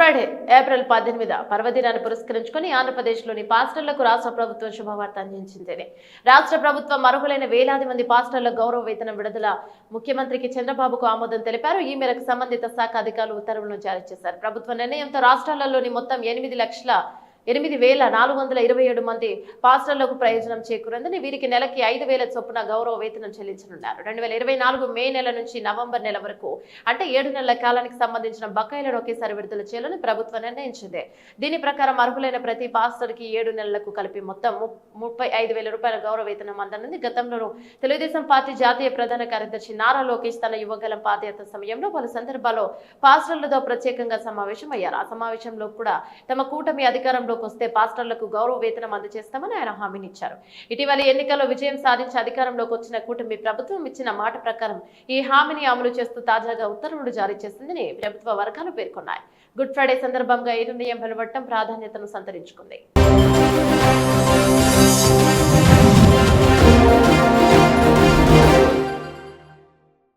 Friday April 18 పర్వదినాన్ని పురస్కరించుకుని ఆంధ్రప్రదేశ్లోని పాస్టర్లకు రాష్ట్ర ప్రభుత్వం శుభవార్త అందించింది. రాష్ట్ర ప్రభుత్వం అర్హులైన వేలాది మంది పాస్టర్ల గౌరవ వేతనం విడుదల ముఖ్యమంత్రికి చంద్రబాబుకు ఆమోదం తెలిపారు. ఈ మేరకు సంబంధిత శాఖ అధికారులు ఉత్తర్వులను జారీ చేశారు. ప్రభుత్వ నిర్ణయంతో రాష్ట్రాలలోని మొత్తం 8,427 మంది పాస్టర్లకు ప్రయోజనం చేకూరిందని, వీరికి నెలకి 5,000 చొప్పున గౌరవ వేతనం చెల్లించనున్నారు. 2024 మే నెల నుంచి నవంబర్ నెల వరకు అంటే 7 నెలల కాలానికి సంబంధించిన బకాయిలను ఒకేసారి విడుదల చేయాలని ప్రభుత్వం నిర్ణయించింది. దీని ప్రకారం అర్హులైన ప్రతి పాస్టర్ కి 7 నెలలకు కలిపి మొత్తం 35,000 రూపాయల గౌరవ వేతనం అందనుంది. గతంలో తెలుగుదేశం పార్టీ జాతీయ ప్రధాన కార్యదర్శి నారా లోకేష్ తన యువగలం పాదయాత్ర సమయంలో పలు సందర్భాల్లో పాస్టర్లతో ప్రత్యేకంగా సమావేశం అయ్యారు. ఆ సమావేశంలో కూడా తమ కూటమి అధికారంలో వస్తే పాస్టర్లకు గౌరవ వేతనం అందజేస్తామని ఆయన హామీనిచ్చారు. ఇటీవల ఎన్నికల్లో విజయం సాధించి అధికారంలోకి వచ్చిన కూటమి ప్రభుత్వం ఇచ్చిన మాట ప్రకారం ఈ హామీని అమలు చేస్తూ తాజాగా ఉత్తర్వులు జారీ చేసిందని ప్రభుత్వ వర్గాలు పేర్కొన్నాయి. గుడ్ ఫ్రైడే సందర్భంగా ఈ నిర్ణయం వెలువడటం ప్రాధాన్యతను సంతరించుకుంది.